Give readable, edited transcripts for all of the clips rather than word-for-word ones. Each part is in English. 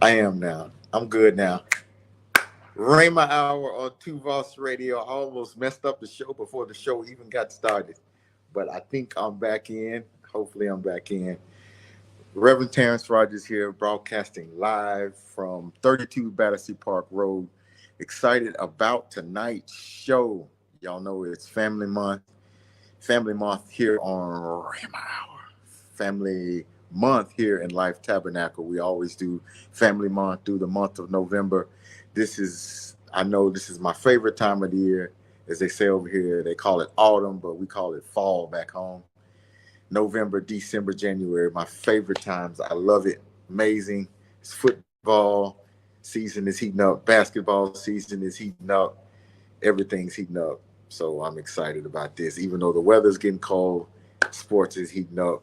I am now. I'm good now. Rhema Hour on Voz Radio. I almost messed up the show before the show even got started. But I think I'm back in. Hopefully I'm back in. Reverend Terrence Rogers here, broadcasting live from 32 Battersea Park Road. Excited about tonight's show. Y'all know it's Family Month. Family Month here on Rhema Hour. Family Month here in Life Tabernacle. We always do Family Month through the month of November. I know this is my favorite time of the year. As they say over here, they call it autumn, but we call it fall back home. November, December, January, my favorite times. I love it. Amazing. It's football season is heating up. Basketball season is heating up. Everything's heating up. So I'm excited about this. Even though the weather's getting cold, sports is heating up,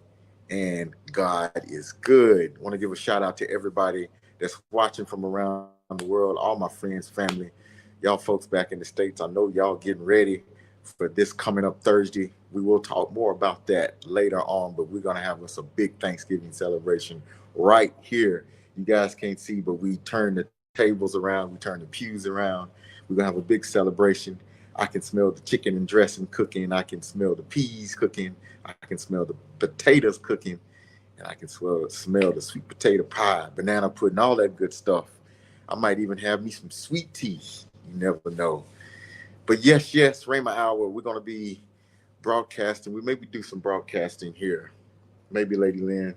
and God is good. I want to give a shout out to everybody that's watching from around the world, all my friends, family, y'all folks back in the States. I know y'all getting ready for this coming up Thursday. We will talk more about that later on, but we're going to have us a big Thanksgiving celebration right here. You guys can't see, but we turn the tables around. We turn the pews around. We're going to have a big celebration. I can smell the chicken and dressing cooking. I can smell the peas cooking. I can smell the potatoes cooking. And I can smell the sweet potato pie, banana pudding, all that good stuff. I might even have me some sweet tea. You never know. But yes, Rhema Hour, we're going to be broadcasting. We maybe do some broadcasting here. Maybe Lady Lynn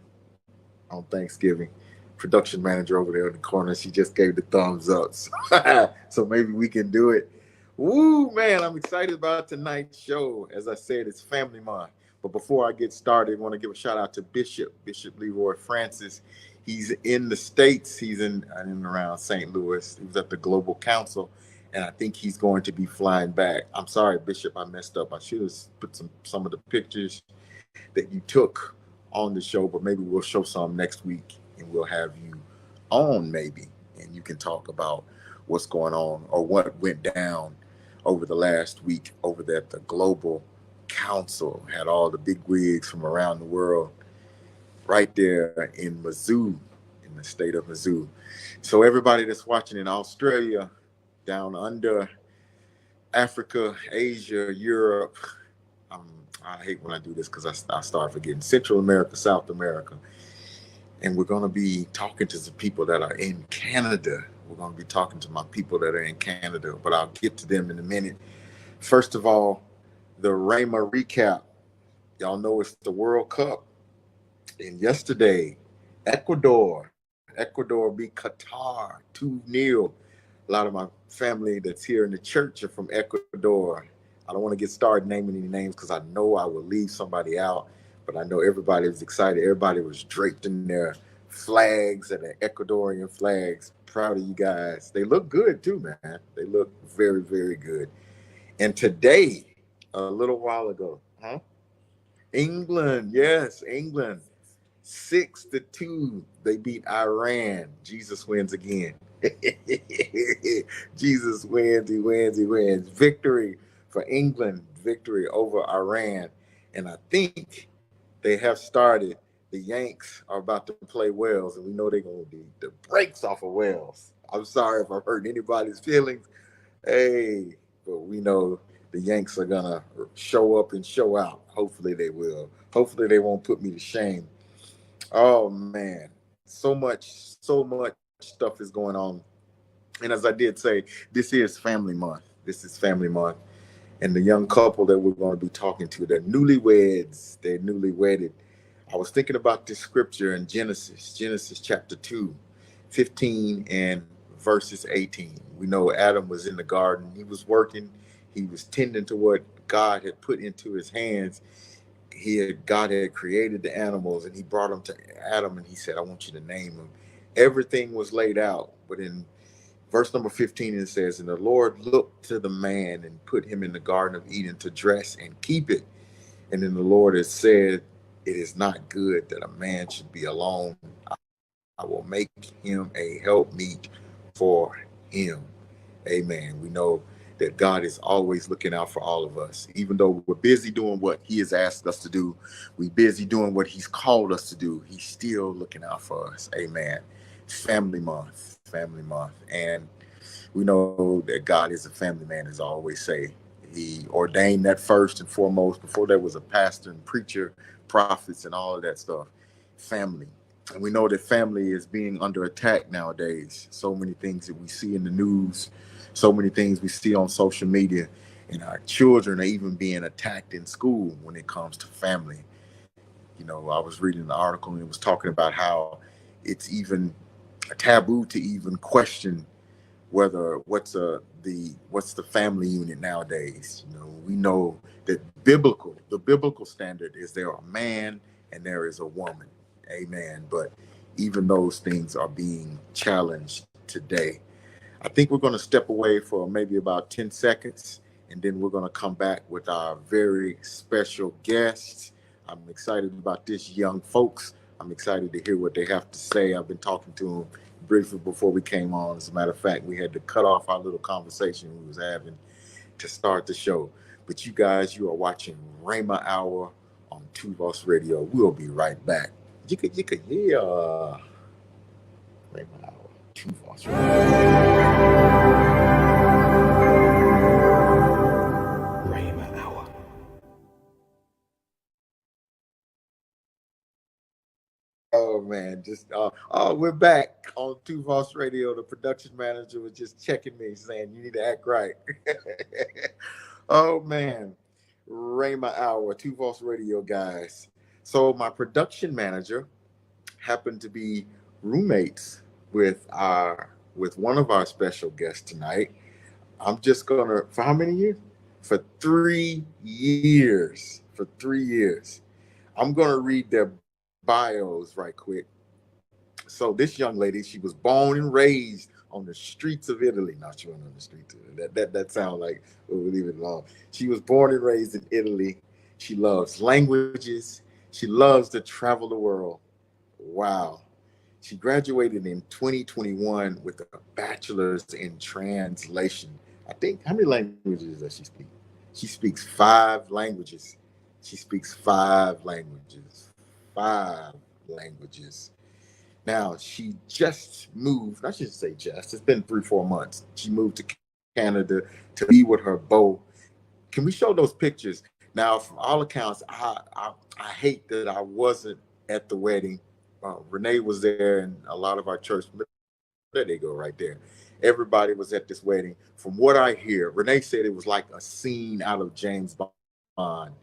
on Thanksgiving. Production manager over there in the corner, she just gave the thumbs up. So maybe we can do it. Woo, man, I'm excited about tonight's show. As I said, it's Family Month. But before I get started, I want to give a shout out to Bishop Leroy Francis. He's in the States. He's in and around St. Louis. He was at the Global Council, and I think he's going to be flying back. I'm sorry, Bishop, I messed up. I should have put some of the pictures that you took on the show, but maybe we'll show some next week, and we'll have you on maybe, and you can talk about what's going on or what went down over the last week over there at the Global Council. Had all the big wigs from around the world right there in Mizzou, in the state of Mizzou. So everybody that's watching in Australia, down under, Africa, Asia, Europe, I hate when I do this because I start forgetting, Central America, South America. And we're going to be talking to some people that are in Canada. We're going to be talking to my people that are in Canada, but I'll get to them in a minute. First of all, the Rhema recap. Y'all know it's the World Cup. And yesterday, Ecuador beat Qatar 2-0. A lot of my family that's here in the church are from Ecuador. I don't want to get started naming any names because I know I will leave somebody out, but I know everybody was excited. Everybody was draped in their flags and their Ecuadorian flags. Proud of you guys. They look good too, man. They look very, very good. And today, a little while ago, England, 6-2, they beat Iran. Jesus wins again. Jesus wins, he wins. Victory for England, victory over Iran. And I think they have started. The Yanks are about to play Wales, and we know they're going to beat the brakes off of Wales. I'm sorry if I've hurt anybody's feelings. Hey, but we know the Yanks are going to show up and show out. Hopefully they will. Hopefully they won't put me to shame. Oh, man. So much stuff is going on. And as I did say, this is Family Month. And the young couple that we're going to be talking to, they're newlyweds. They're newly wedded. I was thinking about this scripture in Genesis chapter 2, 15 and verses 18. We know Adam was in the garden. He was working. He was tending to what God had put into his hands. God had created the animals, and he brought them to Adam, and he said, I want you to name them. Everything was laid out. But in verse number 15, it says, and the Lord looked to the man and put him in the Garden of Eden to dress and keep it. And then the Lord has said, it is not good that a man should be alone. I will make him a helpmeet for him. Amen. We know that God is always looking out for all of us. Even though we're busy doing what he has asked us to do, we're busy doing what he's called us to do, he's still looking out for us. Amen. Family Month, and we know that God is a family man, as I always say. He ordained that first and foremost before there was a pastor and preacher, prophets, and all of that stuff. Family. And we know that family is being under attack nowadays. So many things that we see in the news, so many things we see on social media, and our children are even being attacked in school when it comes to family. You know, I was reading an article and it was talking about how it's even a taboo to even question whether what's the family unit nowadays. You know, we know that the biblical standard is there are a man and there is a woman. Amen. But even those things are being challenged today. I think we're going to step away for maybe about 10 seconds, and then we're going to come back with our very special guests. I'm excited about this young folks. I'm excited to hear what they have to say. I've been talking to them briefly before we came on. As a matter of fact, we had to cut off our little conversation we was having to start the show. But you guys, you are watching Rhema Hour on Voz Radio. We'll be right back. You could hear Rhema Hour, Voz Radio. Rhema Hour. Oh man, we're back on Voz Radio. The production manager was just checking me, saying you need to act right. Oh man, Rhema Hour, Voz Radio guys. So my production manager happened to be roommates with one of our special guests tonight. I'm just gonna, for how many years? For 3 years. For 3 years. I'm gonna read their bios right quick. So this young lady, she was born and raised on the streets of Italy. Not she wasn't on the streets. That sounds like we'll leave it alone. She was born and raised in Italy. She loves languages. She loves to travel the world. Wow. She graduated in 2021 with a bachelor's in translation. I think, how many languages does she speak? She speaks 5 languages. She speaks 5 languages. 5 languages. Now, she just moved, I should say just, it's been 3-4 months. She moved to Canada to be with her beau. Can we show those pictures? Now, from all accounts, I hate that I wasn't at the wedding. Renee was there, and a lot of our church. There they go, right there. Everybody was at this wedding. From what I hear, Renee said it was like a scene out of James Bond.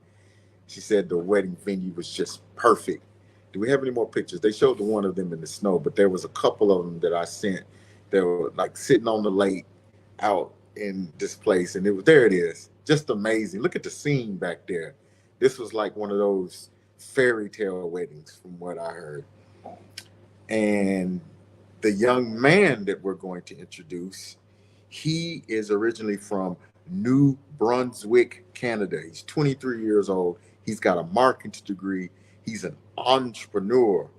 She said the wedding venue was just perfect. Do we have any more pictures? They showed the one of them in the snow, but there was a couple of them that I sent. They were like sitting on the lake out in this place, and there it is. Just amazing. Look at the scene back there. This was like one of those fairy tale weddings from what I heard. And the young man that we're going to introduce, he is originally from New Brunswick, Canada. He's 23 years old. He's got a marketing degree. He's an entrepreneur.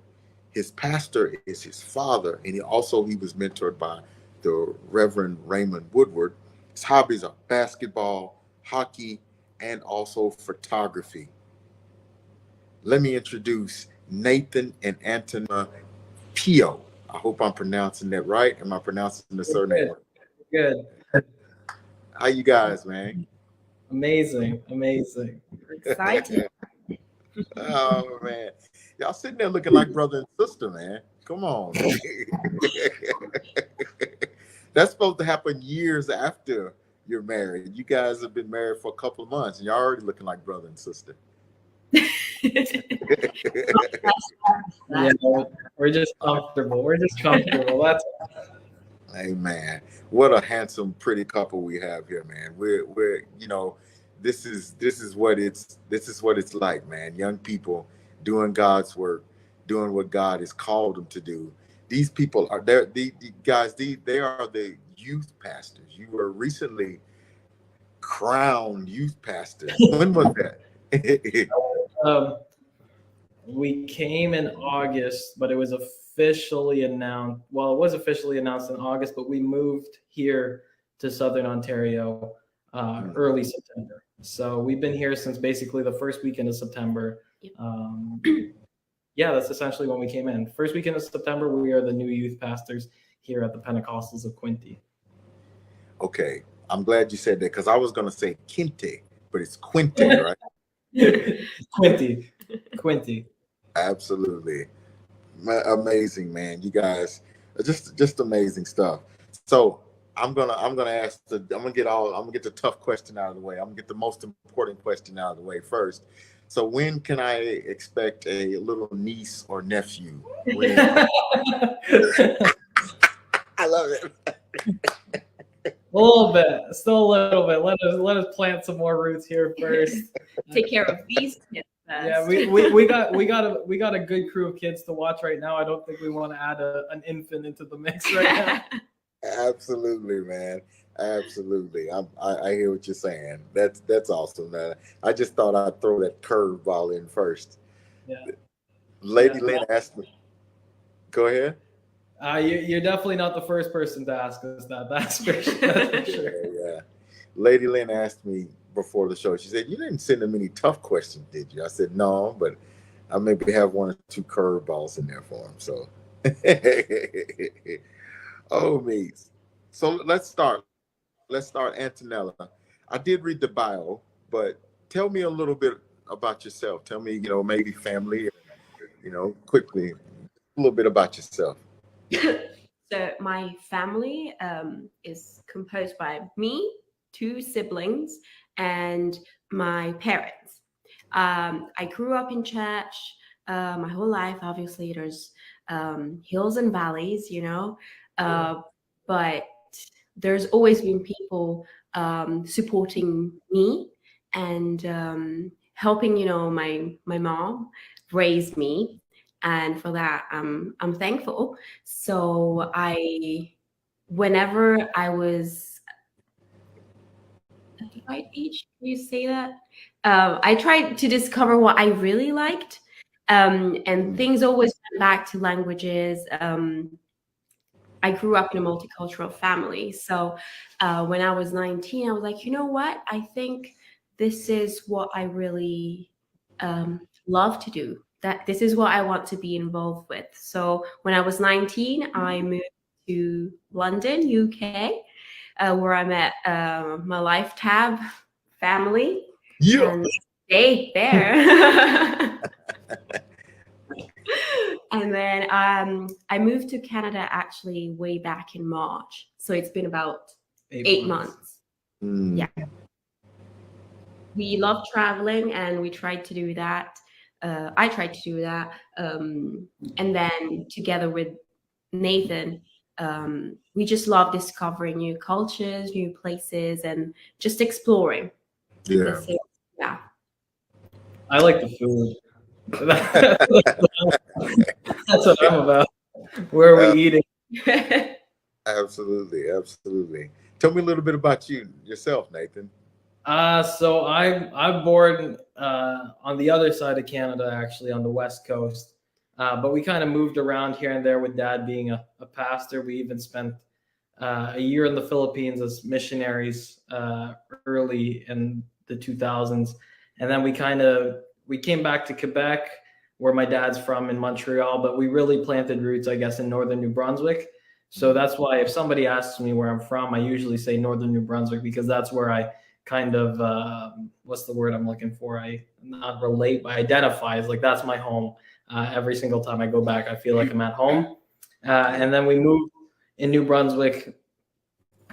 His pastor is his father, and he was mentored by the Reverend Raymond Woodward. His hobbies are basketball, hockey, and also photography. Let me introduce Nathan and Antonia Pio. I hope I'm pronouncing that right. Am I pronouncing the surname? Good. How you guys, man? Amazing. Exciting. Oh man, y'all sitting there looking like brother and sister, man. Come on. That's supposed to happen years after you're married. You guys have been married for a couple of months, and y'all already looking like brother and sister. Yeah, we're just comfortable. That's Hey man, what a handsome, pretty couple we have here, man. We're this is what it's like, man. Young people doing God's work, doing what God has called them to do. These people are there. The guys, they are the youth pastors. You were recently crowned youth pastors. When was that? we came in August, but it was officially announced. Well, it was officially announced in August, but we moved here to Southern Ontario early September. So we've been here since basically the first weekend of September. yeah, that's essentially when we came in. First weekend of September, we are the new youth pastors here at the Pentecostals of Quinte. Okay, I'm glad you said that because I was going to say Quinte, but it's Quinte, right? Quinte. Absolutely. Amazing, man. You guys just amazing stuff. So I'm gonna get the tough question out of the way. I'm gonna get the most important question out of the way first. So when can I expect a little niece or nephew? I love it. A little bit, still a little bit. Let us plant some more roots here first. Take care of these kids first. Yeah, we got a good crew of kids to watch right now. I don't think we want to add an infant into the mix right now. Absolutely, man. Absolutely. I hear what you're saying. That's awesome, man. I just thought I'd throw that curveball in first. Yeah. Lady Lynn asked me. Go ahead. You're definitely not the first person to ask us that. That's for sure. Yeah. Lady Lynn asked me before the show. She said, "You didn't send them any tough questions, did you?" I said, "No, but I maybe have one or two curveballs in there for him." So, oh me. So let's start. Antonella. I did read the bio, but tell me a little bit about yourself. Tell me, maybe family, quickly, a little bit about yourself. So my family is composed by me, 2 siblings, and my parents. I grew up in church my whole life. Obviously, there's hills and valleys, but there's always been people supporting me and helping, my mom raise me. And for that, I'm thankful. So whenever I was at the right age, can you say that? I tried to discover what I really liked. And things always went back to languages. I grew up in a multicultural family. So when I was 19, I was like, you know what? I think this is what I really love to do. That this is what I want to be involved with. So when I was 19, I moved to London, UK, where I met my life tab family. Yeah. And stayed there. And then I moved to Canada actually way back in March. So it's been about 8 months. Mm. Yeah. We love traveling and we tried to do that. I tried to do that. And then together with Nathan, we just love discovering new cultures, new places, and just exploring. Yeah. Yeah. I like the food. That's what I'm about. Where are we eating? Absolutely. Tell me a little bit about yourself, Nathan. So I'm born on the other side of Canada, actually on the West Coast. But we kind of moved around here and there with Dad being a pastor. We even spent a year in the Philippines as missionaries early in the 2000s. And then we came back to Quebec, where my dad's from, in Montreal, but we really planted roots, I guess, in northern New Brunswick. So that's why if somebody asks me where I'm from, I usually say northern New Brunswick, because that's where I kind of, what's the word I'm looking for? I not relate, but identify as like, that's my home. Every single time I go back, I feel like I'm at home. And then we moved in New Brunswick.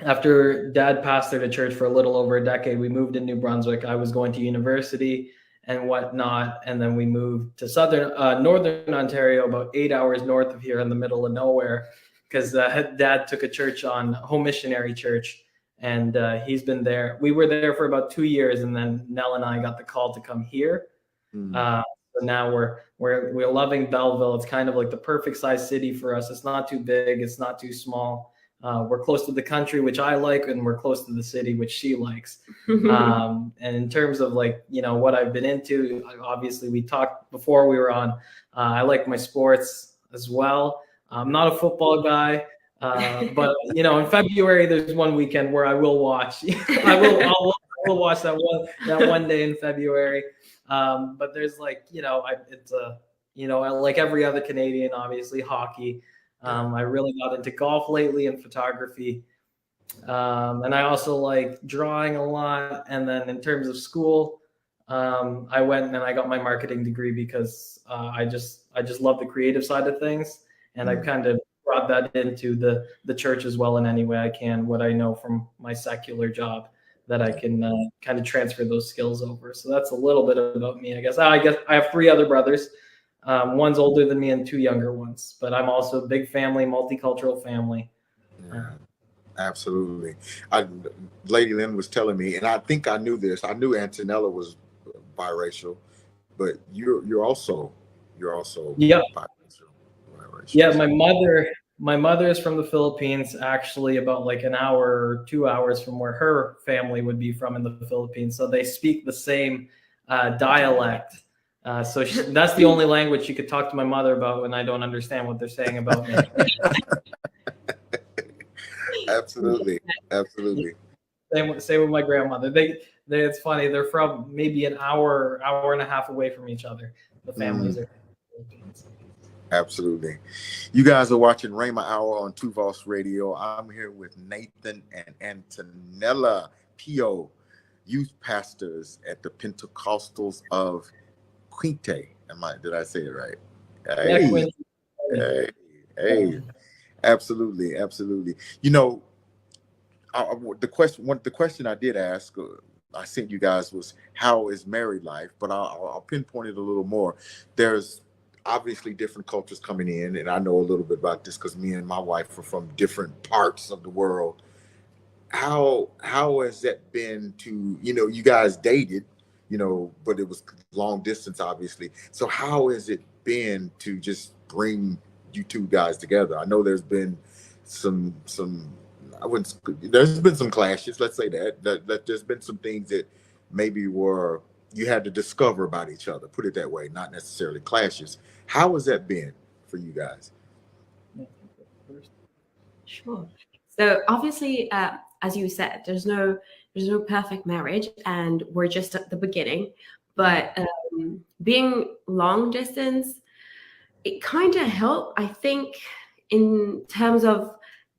After Dad pastored a church for a little over a decade, we moved in New Brunswick. I was going to university and whatnot. And then we moved to northern Ontario, about 8 hours north of here in the middle of nowhere, because Dad took a church on home missionary church. And he's been there. We were there for about 2 years, and then Nell and I got the call to come here. So now we're loving Belleville. It's kind of like the perfect size city for us. It's not too big. It's not too small. We're close to the country, which I like, and we're close to the city, which she likes. And in terms of what I've been into, obviously we talked before we were on. I like my sports as well. I'm not a football guy. But in February, there's one weekend where I will watch. I'll watch that one day in February. But there's it's like every other Canadian, obviously hockey. I really got into golf lately and photography. And I also like drawing a lot. And then in terms of school, I went and I got my marketing degree because I just love the creative side of things. And I've kind of brought that into the church as well in any way I can, what I know from my secular job, that I can kind of transfer those skills over. So that's a little bit about me, I guess. I have 3 other brothers. One's older than me and 2 younger ones, but I'm also a big family, multicultural family. Yeah, absolutely. Lady Lynn was telling me, and I think I knew this. I knew Antonella was biracial, but you're also Yep. biracial. Yeah, my mother is from the Philippines, actually about like an hour or 2 hours from where her family would be from in the Philippines. So they speak the same dialect. So that's the only language she could talk to my mother about when I don't understand what they're saying about me. Absolutely. Same with my grandmother. It's funny. They're from maybe an hour and a half away from each other. The families are. Absolutely. You guys are watching Rhema Hour on Voz Radio. I'm here with Nathan and Antonella Pio, youth pastors at the Pentecostals of Quinte. Did I say it right? Hey. Absolutely. The question I did ask, I sent you guys, was how is married life? But I'll pinpoint it a little more. There's obviously different cultures coming in, and I know a little bit about this because me and my wife are from different parts of the world. How has that been to, you guys dated, but it was long distance, obviously. So how has it been to just bring you 2 guys together? I know there's been there's been some clashes, let's say that there's been some things that maybe you had to discover about each other, put it that way, not necessarily clashes. How has that been for you guys? Sure. So obviously, as you said, there's no perfect marriage, and we're just at the beginning. But being long distance, it kind of helped, I think, in terms of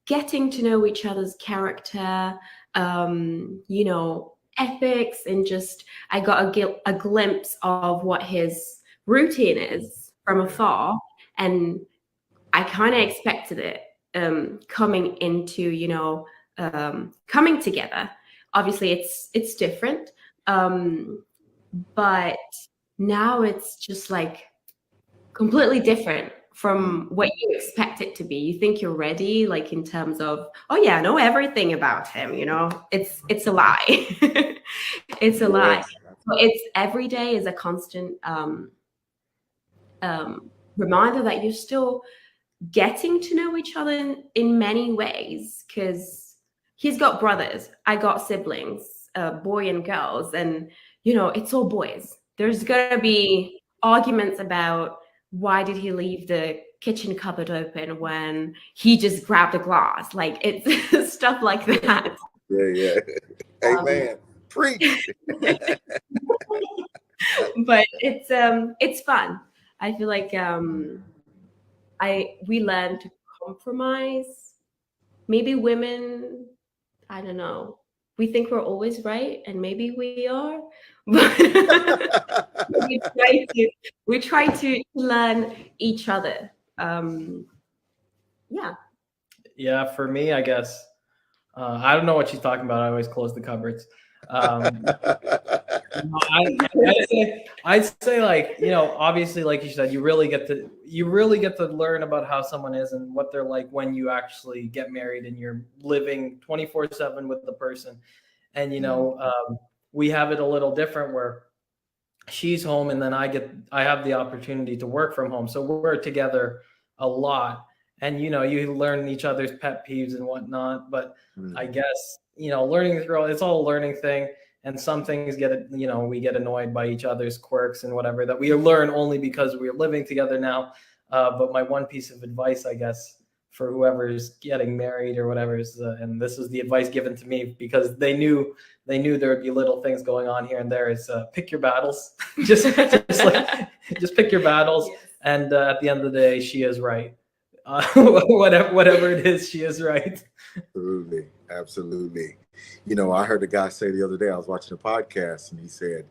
getting to know each other's character, ethics, and just I got a glimpse of what his routine is from afar, and I kind of expected it coming into coming together. Obviously it's different, but now it's just like completely different from what you expect it to be. You think you're ready, like in terms of, oh yeah, I know everything about him, it's a lie. It's a lie. So it's every day is a constant reminder that you're still getting to know each other in many ways, because he's got brothers, I got siblings, boy and girls, and it's all boys. There's gonna be arguments about why did he leave the kitchen cupboard open when he just grabbed a glass, like it's stuff like that. Yeah. Amen. Preach. But it's fun. I feel like we learn to compromise. Maybe women, I don't know, we think we're always right, and maybe we are, but we try to learn each other. Yeah, for me, I guess I don't know what she's talking about. I always close the cupboards. I'd say like, obviously, like you said, you really get to learn about how someone is and what they're like when you actually get married and you're living 24/7 with the person. And we have it a little different where she's home and then I have the opportunity to work from home, so we're together a lot. And you learn each other's pet peeves and whatnot. But I guess learning through, it's all a learning thing. And some things we get annoyed by each other's quirks and whatever that we learn only because we're living together now. But my one piece of advice, I guess, for whoever's getting married or whatever is, and this is the advice given to me because they knew there would be little things going on here and there, is pick your battles. just pick your battles. And at the end of the day, she is right. Whatever it is, she is right. Absolutely. Absolutely. You know, I heard a guy say the other day, I was watching a podcast, and he said,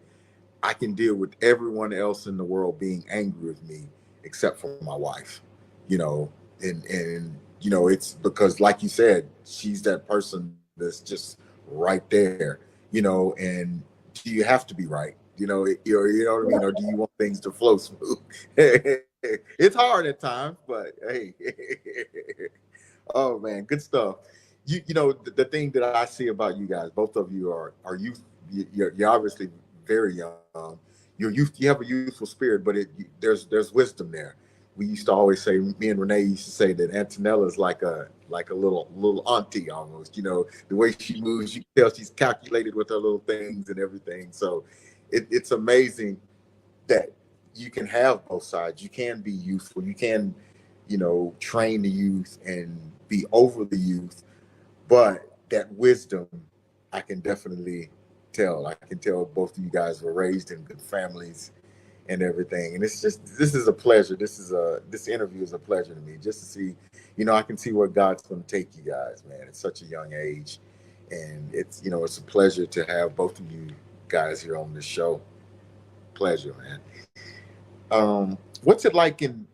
I can deal with everyone else in the world being angry with me except for my wife, you know, and you know, it's because, like you said, she's that person that's just right there, you know, and do you have to be right? You know, you know what I mean? Or do you want things to flow smooth? It's hard at times, but hey, oh man, good stuff. You know, the thing that I see about you guys, both of you are youth. You're obviously very young. You're youth. You have a youthful spirit, but there's wisdom there. We used to always say, me and Renee used to say that Antonella is like a little auntie almost. You know, the way she moves, you can tell she's calculated with her little things and everything. So it's amazing that you can have both sides. You can be youthful. You can, you know, train the youth and be over the youth. But that wisdom, I can definitely tell. I can tell both of you guys were raised in good families and everything. And it's just, this is a pleasure. This interview is a pleasure to me, just to see, you know, I can see where God's going to take you guys, man, at such a young age. And it's, you know, it's a pleasure to have both of you guys here on the show. Pleasure, man. What's it like in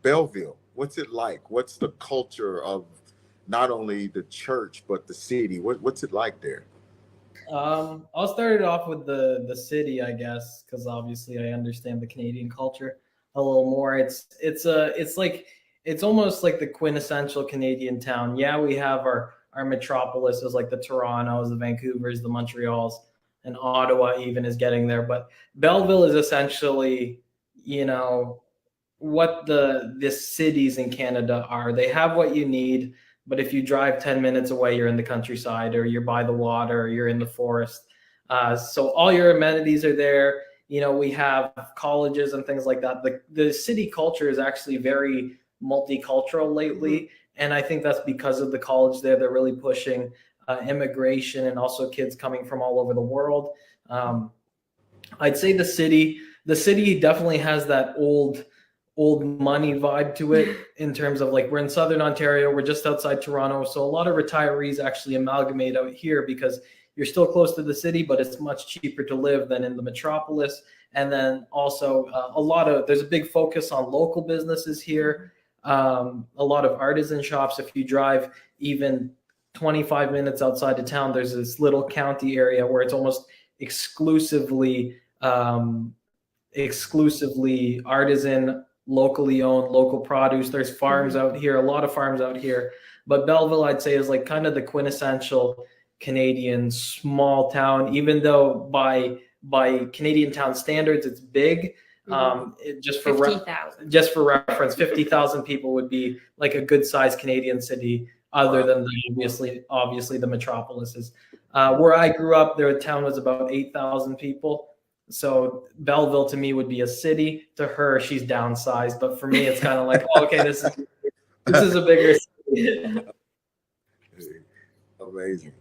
Belleville? What's it like? What's the culture of not only the church, but the city? What's it like there? I'll start it off with the city, I guess, because obviously I understand the Canadian culture a little more. It's almost like the quintessential Canadian town. Yeah, we have our metropolises like the Torontos, the Vancouvers, the Montreals, and Ottawa even is getting there. But Belleville is essentially, you know, what the cities in Canada are. They have what you need. But if you drive 10 minutes away, you're in the countryside, or you're by the water, or you're in the forest. So all your amenities are there. You know, we have colleges and things like that. The city culture is actually very multicultural lately. And I think that's because of the college there. They're really pushing immigration and also kids coming from all over the world. I'd say the city definitely has that old money vibe to it, in terms of, like, we're in Southern Ontario, we're just outside Toronto. So a lot of retirees actually amalgamate out here because you're still close to the city, but it's much cheaper to live than in the metropolis. And then also there's a big focus on local businesses here. A lot of artisan shops. If you drive even 25 minutes outside of town, there's this little county area where it's almost exclusively artisan, locally owned, local produce. There's farms out here, a lot of farms out here. But Belleville, I'd say, is like kind of the quintessential Canadian small town, even though by Canadian town standards, it's big. Just for reference, 50,000 people would be like a good sized Canadian city, other than obviously the metropolises. Where I grew up, the town was about 8,000 people. So Belleville to me would be a city. To her, she's downsized. But for me, it's kind of like, oh, okay, this is a bigger city. Amazing.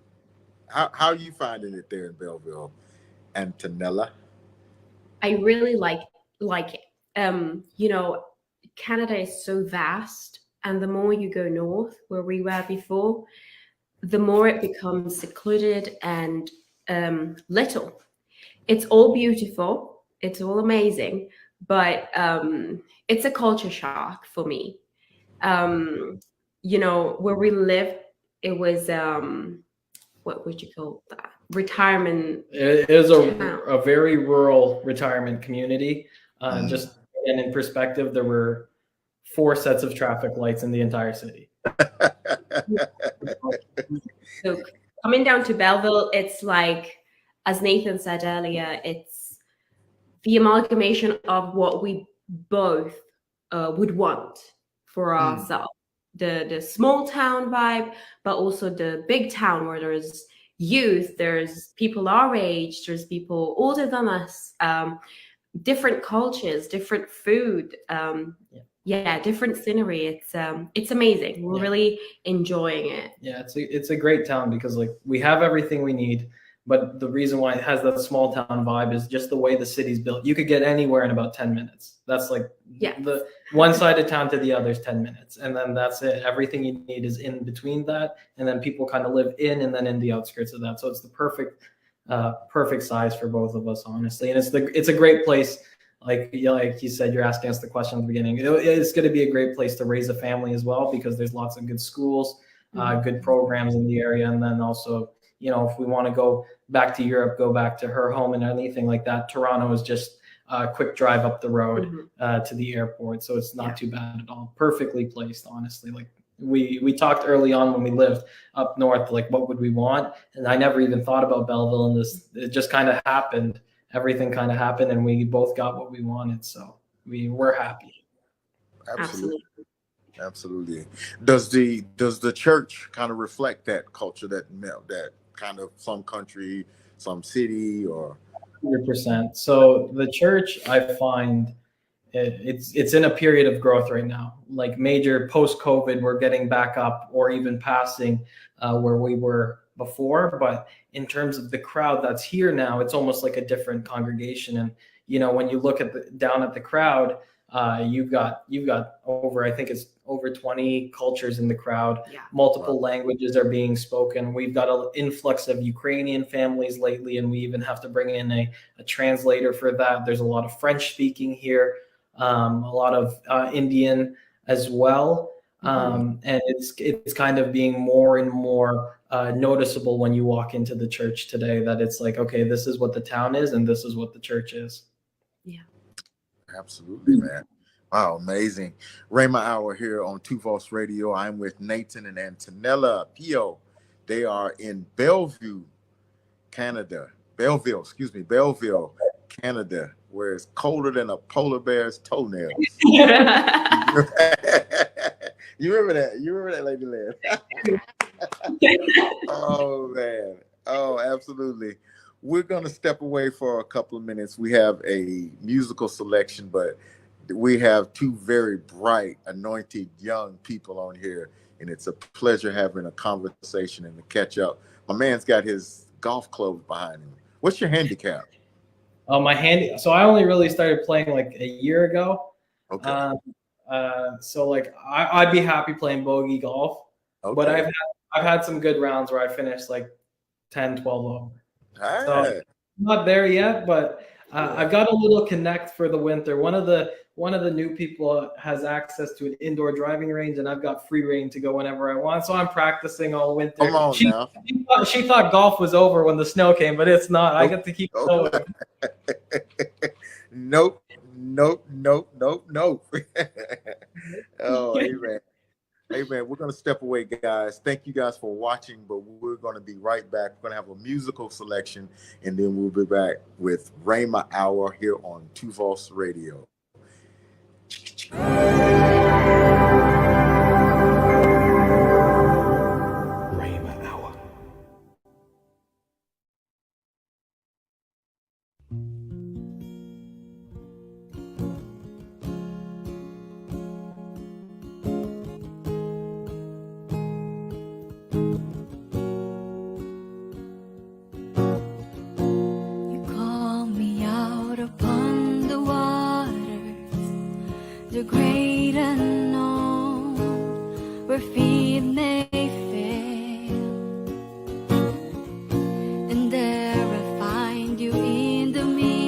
How are you finding it there in Belleville, Antonella? I really like it. You know, Canada is so vast, and the more you go north, where we were before, the more it becomes secluded and little. It's all beautiful, it's all amazing, but it's a culture shock for me. You know, where we lived, it was what would you call that? Retirement. It is a very rural retirement community. Just and in perspective, there were 4 sets of traffic lights in the entire city. So coming down to Belleville, it's like, as Nathan said earlier, it's the amalgamation of what we both would want for ourselves. The small town vibe, but also the big town where there's youth, there's people our age, there's people older than us, different cultures, different food, different scenery. It's amazing. We're really enjoying it. Yeah, it's a great town because, like, we have everything we need. But the reason why it has that small town vibe is just the way the city's built. You could get anywhere in about 10 minutes. That's like the one side of town to the other is 10 minutes. And then that's it. Everything you need is in between that. And then people kind of live in and then in the outskirts of that. So it's the perfect size for both of us, honestly. And it's a great place. Like you said, you're asking us the question at the beginning. It's going to be a great place to raise a family as well, because there's lots of good schools, good programs in the area. And then also, if we want to go back to Europe, go back to her home and anything like that, Toronto is just a quick drive up the road to the airport. So it's not too bad at all. Perfectly placed, honestly. Like we talked early on when we lived up north, like what would we want? And I never even thought about Belleville, and it just kind of happened. Everything kind of happened and we both got what we wanted. So we're happy. Absolutely. Does the church kind of reflect that culture, that kind of some country, some city, or 100%. So the church, I find it's in a period of growth right now. Like major post-COVID, we're getting back up or even passing where we were before. But in terms of the crowd that's here now, it's almost like a different congregation. And when you look down at the crowd, you've got over, I think it's over 20 cultures in the crowd. Multiple languages are being spoken. We've got an influx of Ukrainian families lately, and we even have to bring in a translator for that. There's a lot of French speaking here, a lot of Indian as well. And it's kind of being more and more noticeable when you walk into the church today, that it's like, okay, this is what the town is and this is what the church is. Absolutely, man. Wow, amazing. Rhema Hour here on Voz Radio. I'm with Nathan and Antonella Pio. They are in Belleville, Canada, where it's colder than a polar bear's toenails. You remember that? You remember that, Lady Lynn? Oh, man. Oh, absolutely. We're going to step away for a couple of minutes. We have a musical selection, but we have two very bright, anointed young people on here, and it's a pleasure having a conversation and to catch up. My man's got his golf clubs behind him. What's your handicap? So I only really started playing like a year ago. Okay. So like I'd be happy playing bogey golf, but I've had some good rounds where I finished like 10, 12 over. All So right. I'm not there yet, but I've got a little connect for the winter. One of the new people has access to an indoor driving range, and I've got free reign to go whenever I want. So I'm practicing all winter. Come on now. She thought golf was over when the snow came, but it's not. I get to keep going. Nope. Oh, amen. Amen. We're going to step away, guys. Thank you guys for watching, but we're going to be right back. We're going to have a musical selection, and then we'll be back with Rhema Hour here on Voz Radio. Rhema Hour. The great unknown, where feet may fail, and there I find you in the midst.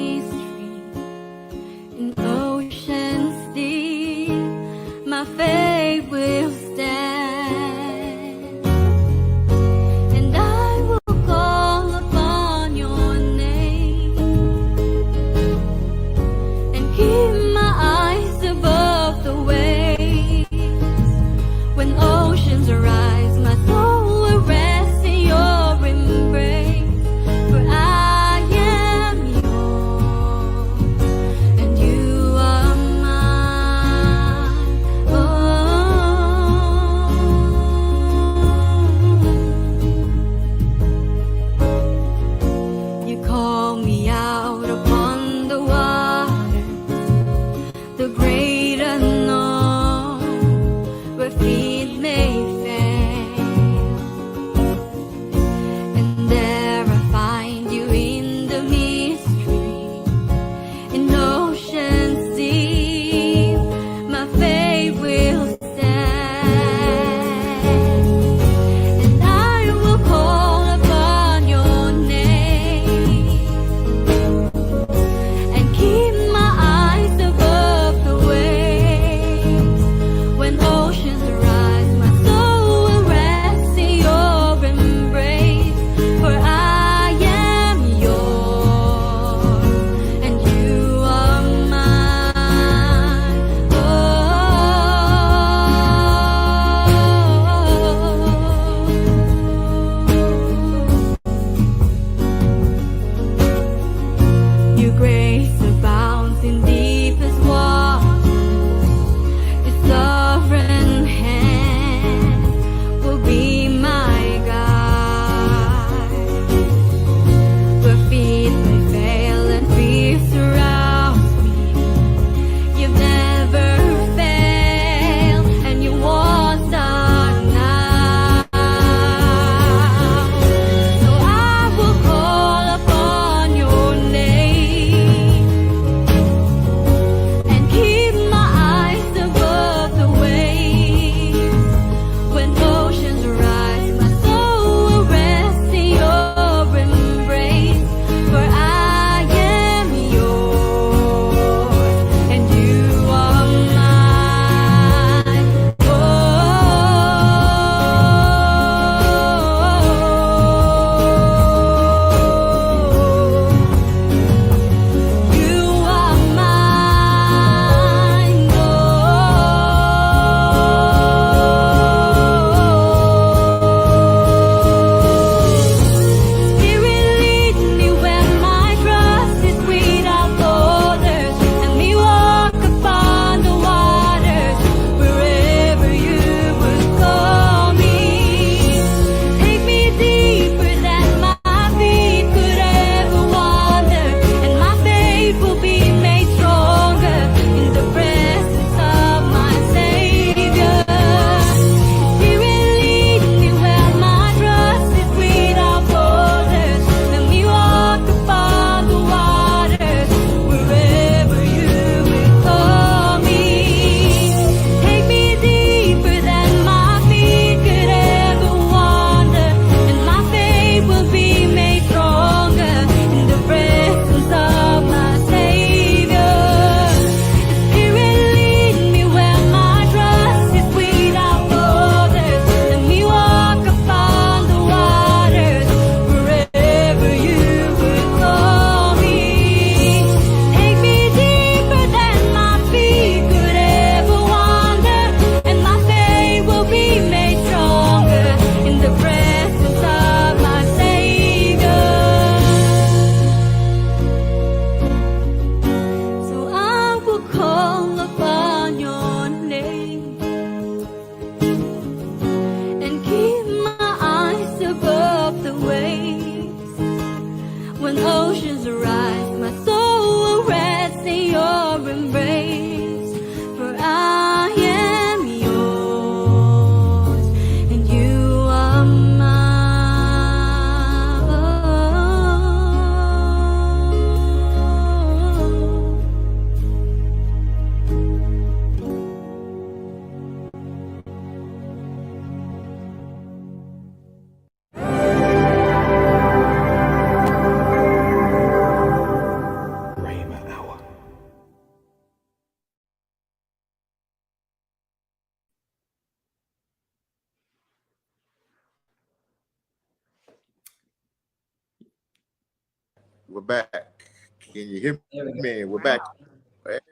We're back. Can you hear There we go. me? We're back.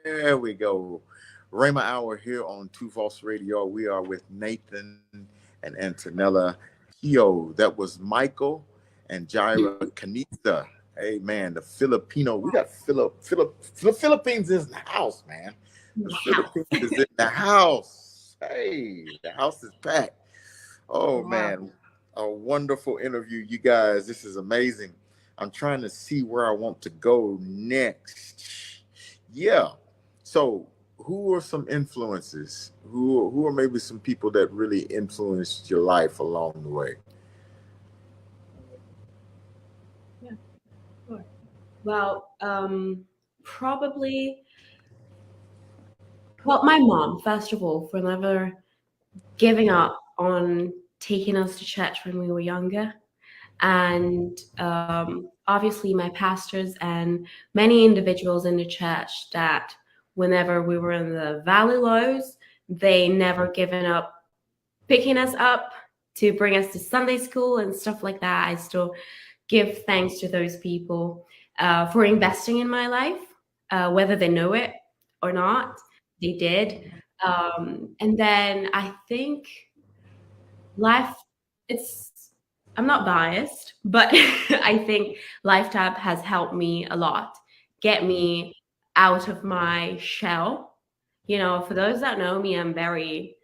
There we go. Rhema Hour here on Voz Radio. We are with Nathan and Antonella Keogh. That was Michael and Jaira Canista. Hey, man, the Filipino. We got Philippines is in the house, man. The Philippines is in the house. Hey, the house is packed. Oh, Wow. man, a wonderful interview, you guys. This is amazing. I'm trying to see where I want to go next. Yeah. So, who are some influences? Who are maybe some people that really influenced your life along the way? Yeah, sure. Well, probably, well, my mom, first of all, for never giving up on taking us to church when we were younger. And obviously my pastors and many individuals in the church that whenever we were in the valley lows, they never given up picking us up to bring us to Sunday school and stuff like that. I still give thanks to those people for investing in my life, whether they know it or not, they did. And then I think life, I'm not biased, but I think LifeTab has helped me a lot, get me out of my shell. You know, for those that know me, I'm very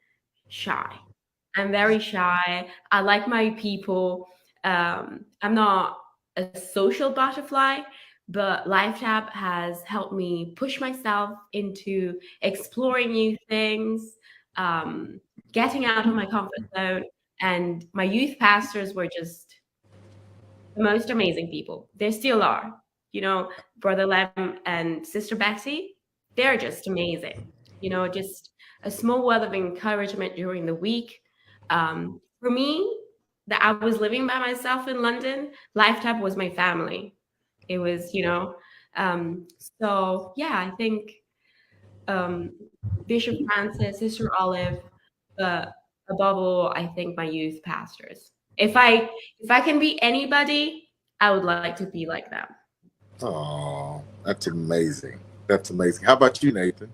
shy. I like my people. I'm not a social butterfly, but LifeTab has helped me push myself into exploring new things, getting out of my comfort zone. And my youth pastors were just the most amazing people. They still are. You know, Brother Lem and Sister Betsy, they're just amazing. You know, just a small word of encouragement during the week. For me, that I was living by myself in London, LifeTab was my family. It was, you know, so yeah, I think Bishop Francis, Sister Olive, above all, I think my youth pastors. If I can be anybody, I would like to be like them. Oh, that's amazing. That's amazing. How about you, Nathan?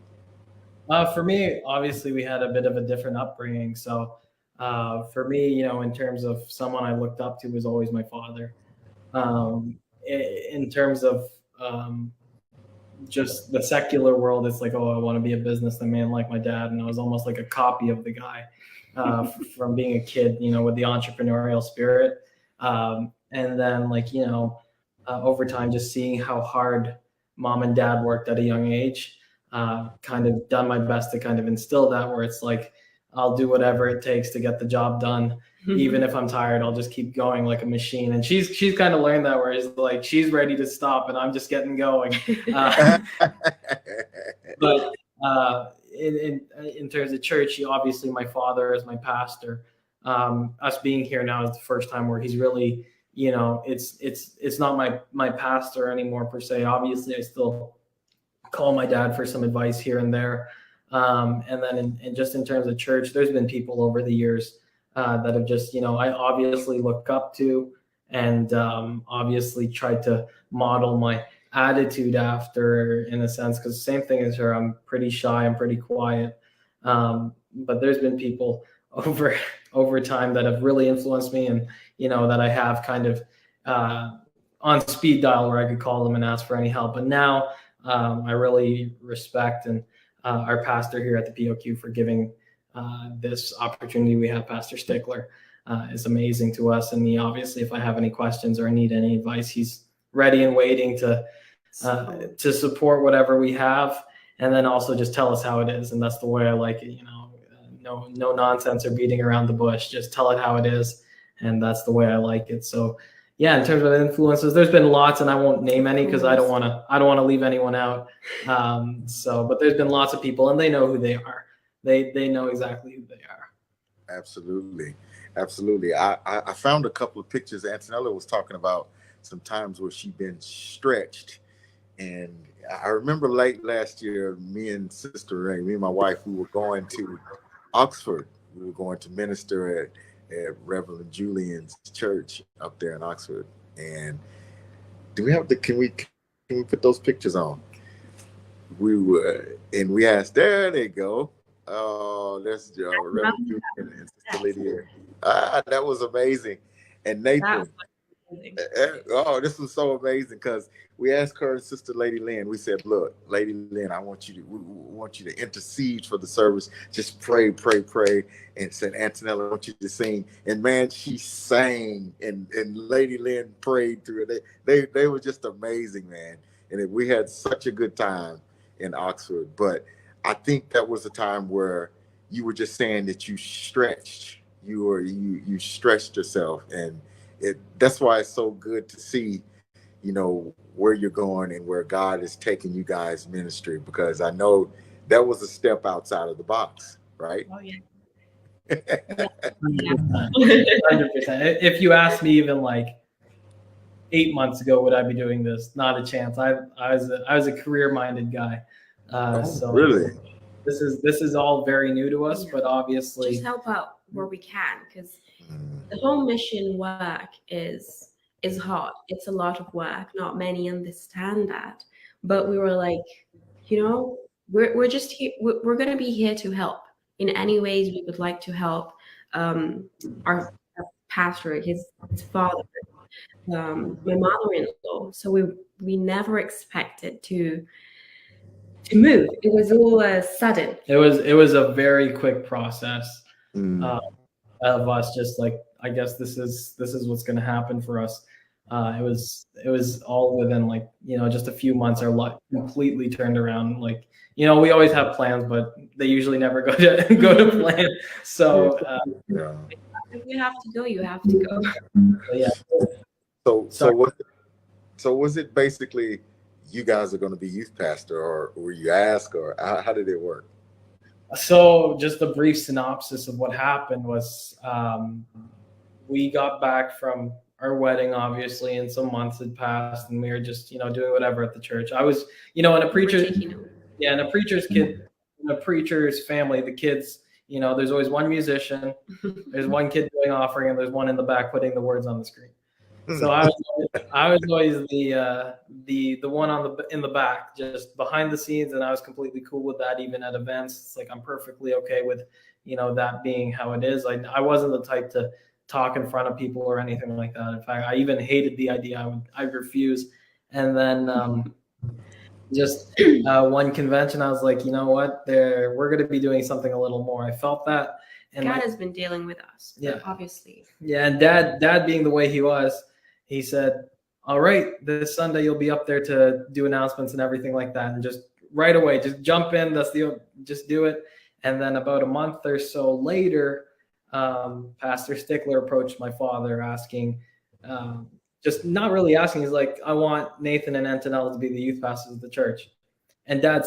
For me, obviously, we had a bit of a different upbringing. So for me, you know, in terms of someone I looked up to was always my father. In terms of just the secular world, it's like, oh, I want to be a businessman like my dad. And I was almost like a copy of the guy from being a kid, you know, with the entrepreneurial spirit. And then, like, you know, over time, just seeing how hard mom and dad worked at a young age, kind of done my best to kind of instill that, where it's like, I'll do whatever it takes to get the job done. Even if I'm tired, I'll just keep going like a machine. And she's kind of learned that, where it's like she's ready to stop and I'm just getting going. But in terms of church, obviously my father is my pastor. Us being here now is the first time where he's really, you know, it's not my pastor anymore per se. Obviously, I still call my dad for some advice here and there. And then in just in terms of church, there's been people over the years that have just, you know, I obviously look up to and obviously tried to model my attitude after, in a sense, because same thing as her, I'm pretty shy, I'm pretty quiet. But there's been people over time that have really influenced me, and, you know, that I have kind of on speed dial where I could call them and ask for any help. But now I really respect and our pastor here at the POQ for giving this opportunity we have. Pastor Stickler is amazing to us. And he, obviously, if I have any questions or need any advice, he's ready and waiting to support whatever we have. And then also just tell us how it is. And that's the way I like it, you know, no nonsense or beating around the bush, just tell it how it is. And that's the way I like it. So yeah, in terms of influences, there's been lots, and I won't name any because I don't want to leave anyone out. But there's been lots of people, and they know who they are. They know exactly who they are. Absolutely. I found a couple of pictures. Antonella was talking about some times where she'd been stretched. And I remember late last year, me and my wife, we were going to Oxford. We were going to minister at Reverend Julian's church up there in Oxford. And Do we have the? Can we put those pictures on? We were, and we asked. There they go. Oh, that's Reverend Julian and Sister Lydia. That was amazing. And Nathan. Oh, this was so amazing because we asked her and Sister Lady Lynn. We said, "Look, Lady Lynn, we want you to intercede for the service. Just pray, pray, pray." And said, "Antonella, I want you to sing." And man, she sang, and Lady Lynn prayed through it. They were just amazing, man. And we had such a good time in Oxford. But I think that was a time where you were just saying that you stretched. You stretched yourself, and that's why it's so good to see, where you're going and where God is taking you guys' ministry, because I know that was a step outside of the box, right? Oh yeah. 100%. If you asked me even like 8 months ago, would I be doing this? Not a chance. I was a career-minded guy. So really, this is all very new to us, but obviously just help out where we can, because the whole mission work is hard. It's a lot of work. Not many understand that, but we were like, we're just here. We're going to be here to help in any ways we would like to help. Our pastor, his father, my mother-in-law. So we never expected to move. It was all sudden. It was a very quick process of us just like, I guess this is what's going to happen for us. It was all within like, just a few months. Our life completely turned around. Like, we always have plans, but they usually never go to plan. So if you have to go, you have to go. Yeah. So was it basically you guys are going to be youth pastor, or were you asked, or how did it work? So just a brief synopsis of what happened was we got back from our wedding, obviously, and some months had passed, and we were just, doing whatever at the church. I was, in a preacher's family, the kids, there's always one musician, there's one kid doing offering, and there's one in the back putting the words on the screen. So I was always the one in the back, just behind the scenes, and I was completely cool with that. Even at events, it's like I'm perfectly okay with that being how it is. I wasn't the type to talk in front of people or anything like that. In fact, I even hated the idea. I'd refuse. And then one convention, I was like, you know what? We're going to be doing something a little more. I felt that. And God has been dealing with us. Yeah, obviously. Yeah, and Dad being the way he was, he said, "All right, this Sunday you'll be up there to do announcements and everything like that, and just right away, just jump in. Just do it." And then about a month or so later, Pastor Stickler approached my father asking, just not really asking. He's like, "I want Nathan and Antonella to be the youth pastors of the church." And Dad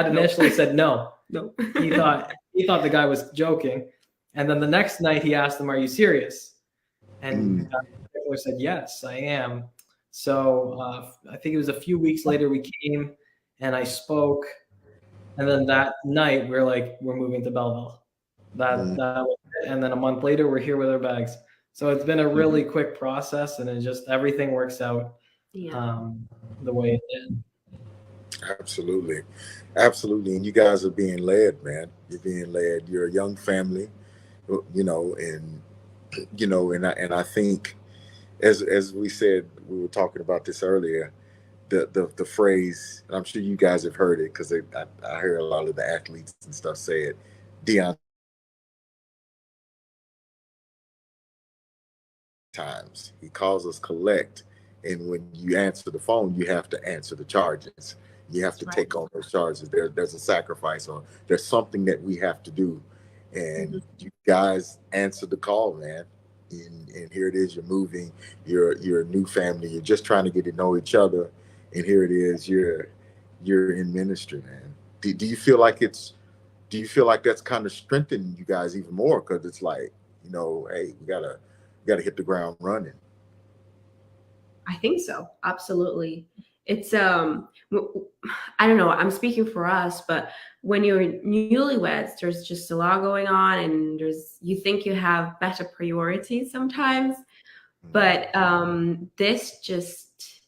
initially said no. No. He thought the guy was joking. And then the next night he asked him, "Are you serious?" And Stickler said, "Yes, I am." So I think it was a few weeks later we came and I spoke. And then that night we're like, we're moving to Belleville. That was it. And then a month later we're here with our bags. So it's been a really quick process, and it just everything works out the way it did. Absolutely. And you guys are being led, man. You're being led. You're a young family, and I think, as we said, we were talking about this earlier, the phrase, and I'm sure you guys have heard it because I hear a lot of the athletes and stuff say it, Deion times. He calls us collect. And when you answer the phone, you have to answer the charges. You have to take on those charges. There's a sacrifice, or there's something that we have to do. And you guys answered the call, man. And here it is. You're moving. You're a new family. You're just trying to get to know each other. And here it is. You're in ministry, man. Do you feel like that's kind of strengthened you guys even more? Because it's like, hey, we gotta hit the ground running. I think so. Absolutely. It's I don't know, I'm speaking for us, but when you're newlyweds, there's just a lot going on, and you think you have better priorities sometimes, but this just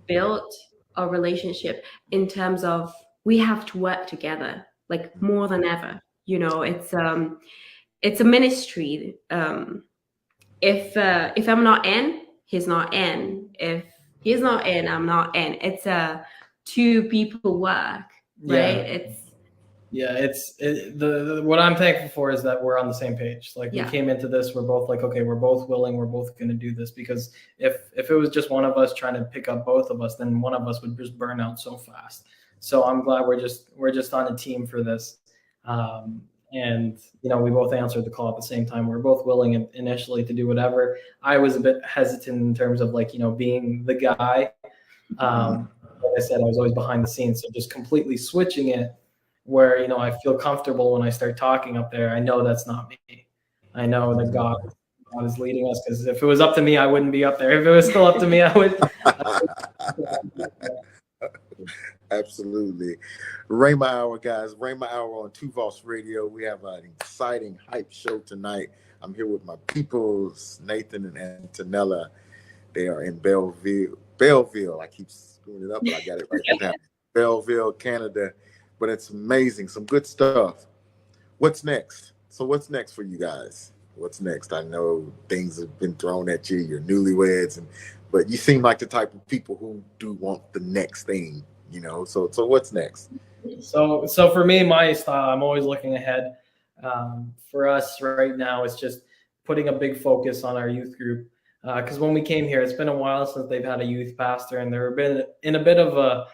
built a relationship in terms of we have to work together, like more than ever. You know, it's a ministry. If I'm not in, he's not in. If he's not in, I'm not in. It's a two people work, right? What I'm thankful for is that we're on the same page. Like we Yeah. came into this, we're both like, okay, we're both willing, we're both going to do this, because if it was just one of us trying to pick up both of us, then one of us would just burn out so fast. So I'm glad we're just on a team for this. And we both answered the call at the same time. We're both willing initially to do whatever. I was a bit hesitant in terms of being the guy. Like I said, I was always behind the scenes. So just completely switching it where, I feel comfortable when I start talking up there. I know that's not me. I know that God is leading us, because if it was up to me, I wouldn't be up there. If it was still up to me, I would. Absolutely. Rhema Hour, guys. Rhema Hour on Voz Radio. We have an exciting hype show tonight. I'm here with my peoples, Nathan and Antonella. They are in Belleville. I keep screwing it up, but I got it right now. Belleville, Canada. But it's amazing. Some good stuff. What's next? So what's next for you guys? What's next? I know things have been thrown at you. You're newlyweds, but you seem like the type of people who do want the next thing. So what's next? So for me, my style, I'm always looking ahead. For us right now, it's just putting a big focus on our youth group. Because when we came here, it's been a while since they've had a youth pastor, and they've been in a bit of a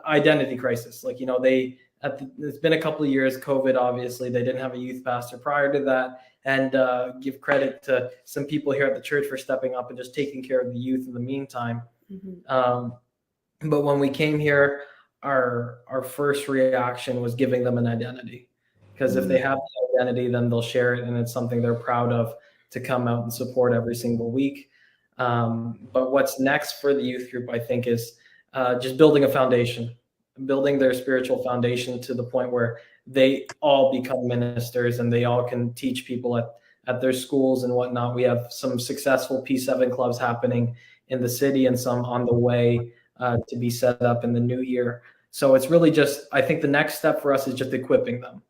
identity crisis. It's been a couple of years, COVID, obviously, they didn't have a youth pastor prior to that. And give credit to some people here at the church for stepping up and just taking care of the youth in the meantime. Mm-hmm. But when we came here, our first reaction was giving them an identity, because if they have the identity, then they'll share it, and it's something they're proud of to come out and support every single week. But what's next for the youth group, I think, is just building a foundation, building their spiritual foundation to the point where they all become ministers and they all can teach people at their schools and whatnot. We have some successful P7 clubs happening in the city and some on the way to be set up in the new year. So it's really just, I think the next step for us is just equipping them.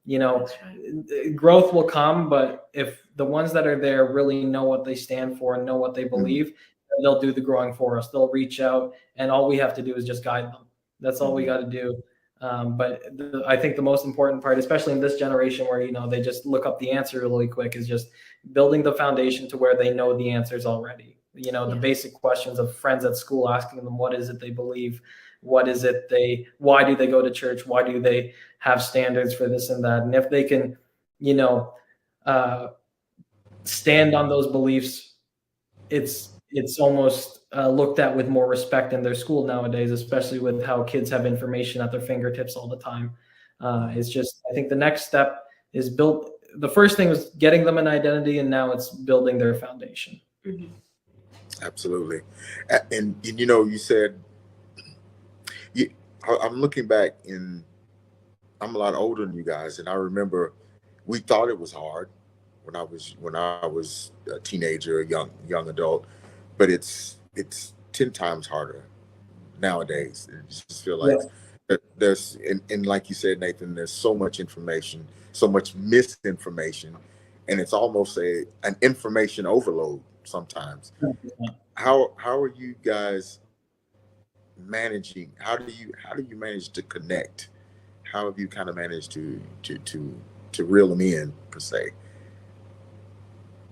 Growth will come, but if the ones that are there really know what they stand for and know what they believe, they'll do the growing for us. They'll reach out, and all we have to do is just guide them. That's all we got to do. But I think the most important part, especially in this generation where, they just look up the answer really quick, is just building the foundation to where they know the answers already. The basic questions of friends at school, asking them what is it they believe, why do they go to church, why do they have standards for this and that, and if they can, stand on those beliefs, it's almost looked at with more respect in their school nowadays, especially with how kids have information at their fingertips all the time. It's just, I think the next step is the first thing was getting them an identity, and now it's building their foundation. Mm-hmm. Absolutely. And you said, I'm looking back, and I'm a lot older than you guys, and I remember we thought it was hard when I was a teenager, a young adult, but it's 10 times harder nowadays. I just feel like there's, and like you said, Nathan, there's so much information, so much misinformation, and it's almost an information overload sometimes. How are you guys managing? How do you manage to connect? How have you kind of managed to reel them in, per se?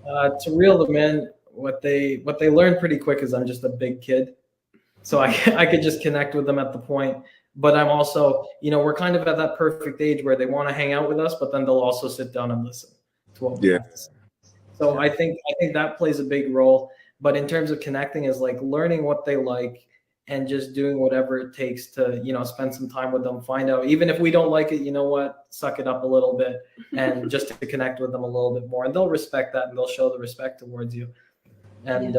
To reel them in, what they learn pretty quick is I'm just a big kid, so I could just connect with them at the point. But I'm also, we're kind of at that perfect age where they want to hang out with us, but then they'll also sit down and listen to what we have to say. So I think that plays a big role. But in terms of connecting, is like learning what they like and just doing whatever it takes to, spend some time with them, find out, even if we don't like it, suck it up a little bit, and just to connect with them a little bit more, and they'll respect that, and they'll show the respect towards you. And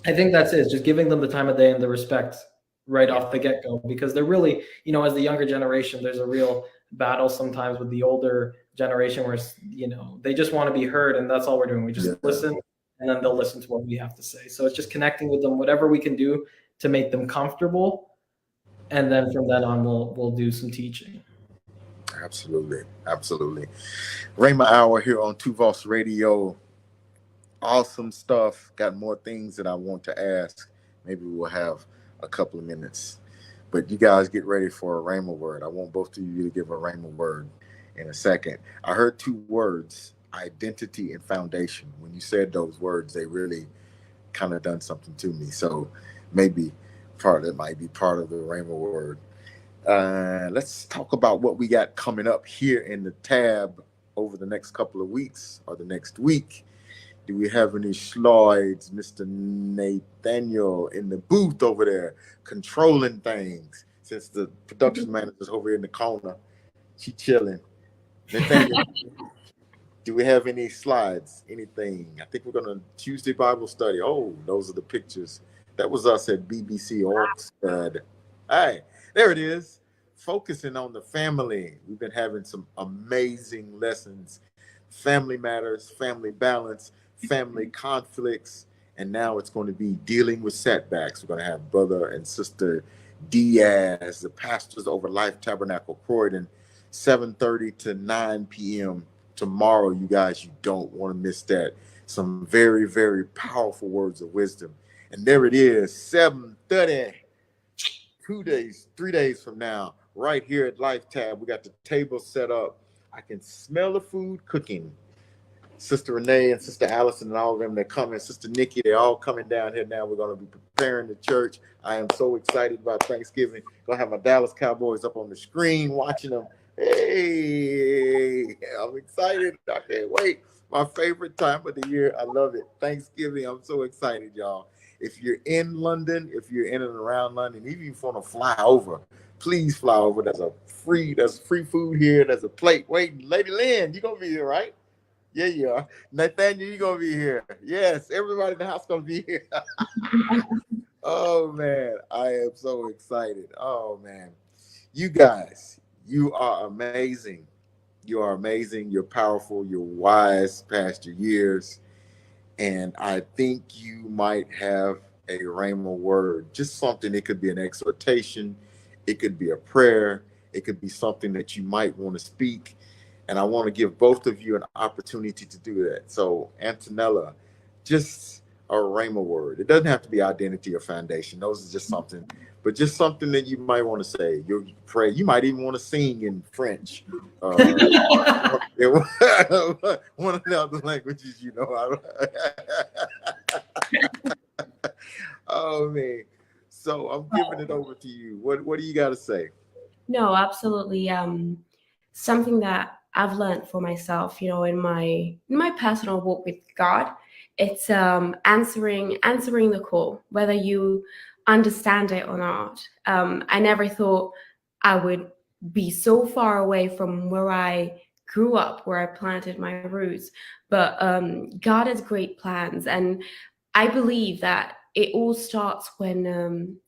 I think that's it, just giving them the time of day and the respect right off the get-go, because they're really, as the younger generation, there's a real battle sometimes with the older generation where, they just want to be heard, and that's all we're doing. We just listen and then they'll listen to what we have to say. So it's just connecting with them, whatever we can do to make them comfortable. And then from then on, we'll do some teaching. Absolutely. Rhema Hour here on Voz Radio. Awesome stuff. Got more things that I want to ask. Maybe we'll have a couple of minutes. But you guys get ready for a Rhema word. I want both of you to give a Rhema word in a second. I heard two words, identity and foundation. When you said those words, they really kind of done something to me. So maybe part of it might be part of the Rhema word. Let's talk about what we got coming up here in the tab over the next couple of weeks or the next week. Do we have any slides? Mr. Nathaniel in the booth over there controlling things. Since the production manager's over here in the corner, she chilling. Nathaniel, do we have any slides? Anything? I think we're going to Tuesday Bible study. Oh, those are the pictures. That was us at BBC Oxford. Hey, there it is. Focusing on the family. We've been having some amazing lessons. Family matters, family balance, family conflicts, and now it's going to be dealing with setbacks. We're going to have Brother and Sister Diaz, the pastors over Life Tabernacle Croydon, 7:30 to 9 p.m. tomorrow. You guys, you don't want to miss that. Some very, very powerful words of wisdom. And there it is, 7:30, 3 days from now, right here at Life Tab. We got the table set up. I can smell the food cooking. Sister Renee and Sister Allison and all of them, they're coming. Sister Nikki, they're all coming down here now. We're going to be preparing the church. I am so excited about Thanksgiving. Going to have my Dallas Cowboys up on the screen watching them. Hey, I'm excited. I can't wait. My favorite time of the year. I love it. Thanksgiving. I'm so excited, y'all. If you're in London, if you're in and around London, even if you want to fly over, please fly over. There's free food here. There's a plate waiting. Lady Lynn, you going to be here, right? Yeah, you are. Nathaniel, you going to be here. Yes, everybody in the house going to be here. Oh, man. I am so excited. Oh, man. You guys, you are amazing. You are amazing. You're powerful. You're wise past your years. And I think you might have a Rhema word. Just something. It could be an exhortation. It could be a prayer. It could be something that you might want to speak. And I want to give both of you an opportunity to do that. So, Antonella, just a Rhema word. It doesn't have to be identity or foundation. Those are just something, but just something that you might want to say. You pray. You might even want to sing in French. One of the other languages, you know. Oh, man. So I'm giving it over to you. What do you got to say? No, absolutely. Something that I've learned for myself, you know, in my personal walk with God, it's answering the call, whether you understand it or not. I never thought I would be so far away from where I grew up, where I planted my roots. But God has great plans, and I believe that it all starts when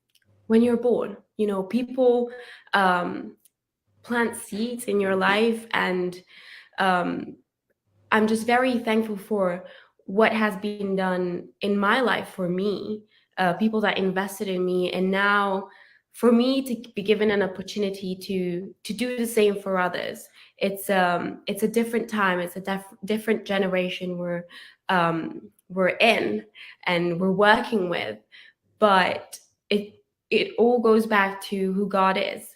you're born. You know, people plant seeds in your life, and I'm just very thankful for what has been done in my life for me, people that invested in me, and now for me to be given an opportunity to do the same for others. It's a different time. It's a different generation we're in and we're working with, but it all goes back to who God is.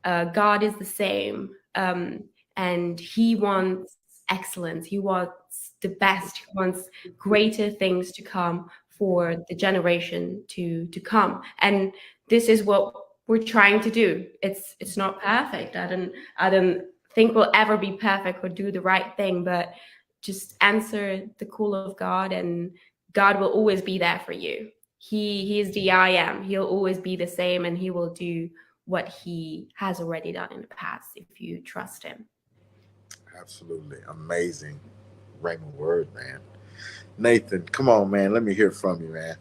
God is the same, and He wants excellence. He wants the best. He wants greater things to come for the generation to come. And this is what we're trying to do. It's not perfect. I don't think we'll ever be perfect or do the right thing, but just answer the call of God, and God will always be there for you. He is the I am. He'll always be the same, and He will do what He has already done in the past if you trust Him. Absolutely. Amazing Rhema word, man. Nathan, come on, man. Let me hear from you, man.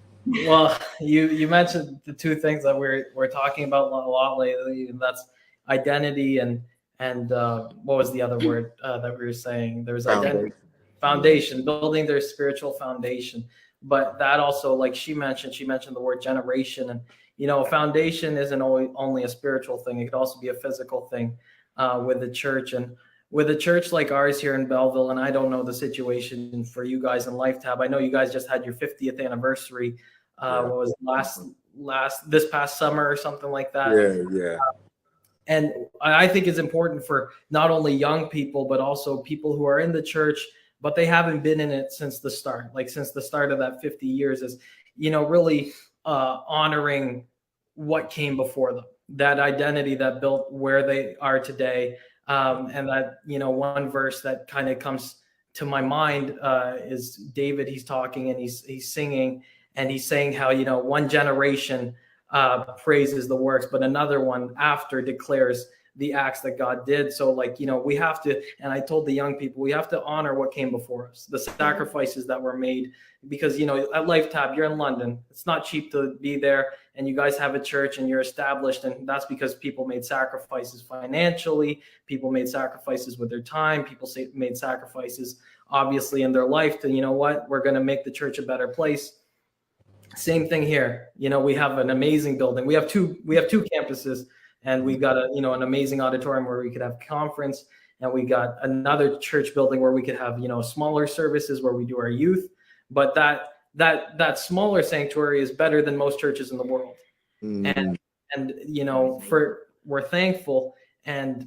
Well, you mentioned the two things that we're talking about a lot lately, and that's identity and what was the other word that we were saying? There was identity. foundation, building their spiritual foundation. But that also, like she mentioned the word generation. And, a foundation isn't only a spiritual thing. It could also be a physical thing with the church. And with a church like ours here in Belleville, and I don't know the situation for you guys in LifeTab. I know you guys just had your 50th anniversary. What was this past summer or something like that? Yeah. And I think it's important for not only young people, but also people who are in the church, but they haven't been in it since the start, like since the start of that 50 years, is, really honoring what came before them, that identity that built where they are today. And that, one verse that kind of comes to my mind is David. He's talking and he's singing, and he's saying how, one generation praises the works, but another one after declares the acts that God did. So we have to, and I told the young people, we have to honor what came before us, the sacrifices that were made, because, at LifeTab, you're in London. It's not cheap to be there, and you guys have a church and you're established. And that's because people made sacrifices financially. People made sacrifices with their time. People made sacrifices, obviously, in their life to, we're going to make the church a better place. Same thing here. We have an amazing building. We have two campuses. And we got an amazing auditorium where we could have conference, and we got another church building where we could have, smaller services where we do our youth. But that smaller sanctuary is better than most churches in the world. And we're thankful. And,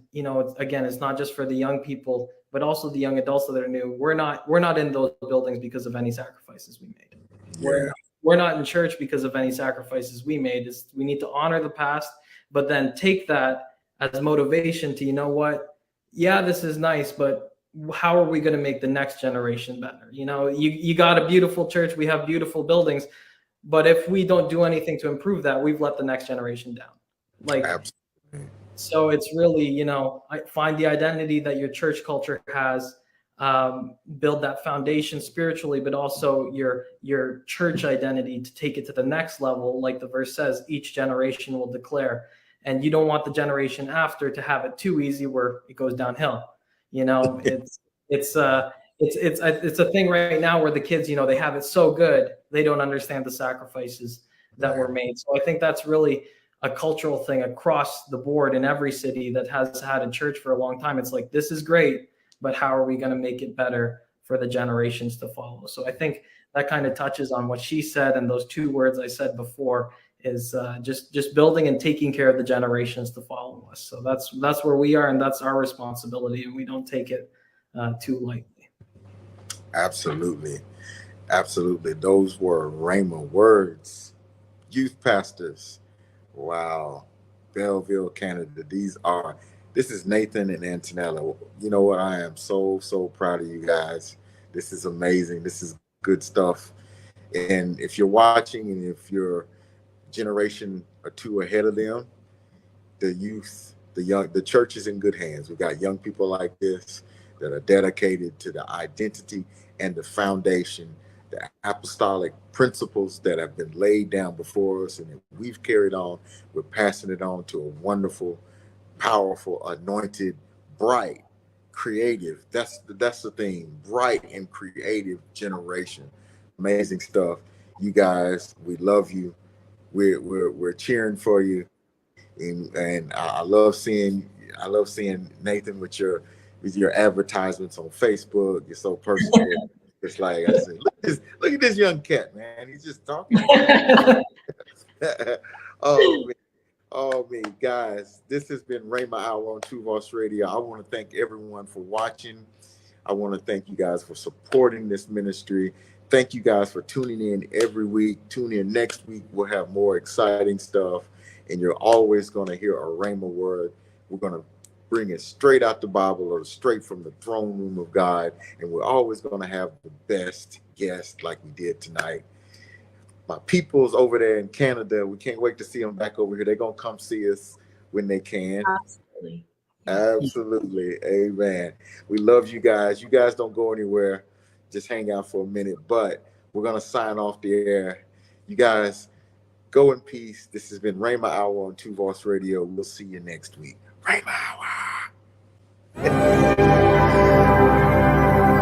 again, it's not just for the young people, but also the young adults that are new. We're not in those buildings because of any sacrifices we made. Yeah. We're not in church because of any sacrifices we made. We need to honor the past, but then take that as motivation to, this is nice, but how are we going to make the next generation better? You got a beautiful church. We have beautiful buildings, but if we don't do anything to improve that, we've let the next generation down. Absolutely. So it's really, find the identity that your church culture has, build that foundation spiritually, but also your church identity to take it to the next level. Like the verse says, each generation will declare. And you don't want the generation after to have it too easy where it goes downhill. It's a thing right now where the kids, they have it so good, they don't understand the sacrifices that were made. So I think that's really a cultural thing across the board in every city that has had a church for a long time. It's like, this is great, but how are we going to make it better for the generations to follow? So I think that kind of touches on what she said, and those two words I said before is just building and taking care of the generations to follow us. So that's where we are, and that's our responsibility, and we don't take it too lightly. Absolutely. Those were Rhema words. Youth pastors. Wow. Belleville, Canada. This is Nathan and Antonella. You know what? I am so proud of you guys. This is amazing. This is good stuff. And if you're watching, and if you're generation or two ahead of them, the youth, the church is in good hands. We got young people like this that are dedicated to the identity and the foundation, the apostolic principles that have been laid down before us and that we've carried on. We're passing it on to a wonderful, powerful, anointed, bright, creative. That's the thing. Bright and creative generation. Amazing stuff. You guys, we love you. We're cheering for you, and I love seeing Nathan with your advertisements on Facebook. You're so personal. It's like I said, look at this young cat, man. He's just talking. Oh me, guys, this has been Rhema Hour on Voz Radio. I want to thank everyone for watching. I want to thank you guys for supporting this ministry. Thank you guys for tuning in every week. Tune in next week. We'll have more exciting stuff, and you're always going to hear a Rhema word. We're going to bring it straight out the Bible or straight from the throne room of God, and we're always going to have the best guest like we did tonight. My people's over there in Canada, we can't wait to see them back over here. They're going to come see us when they can. Absolutely. Amen. We love you guys. You guys don't go anywhere. Just hang out for a minute, but we're going to sign off the air. You guys go in peace. This has been Rhema Hour on Voz Radio. We'll see you next week. Rhema Hour.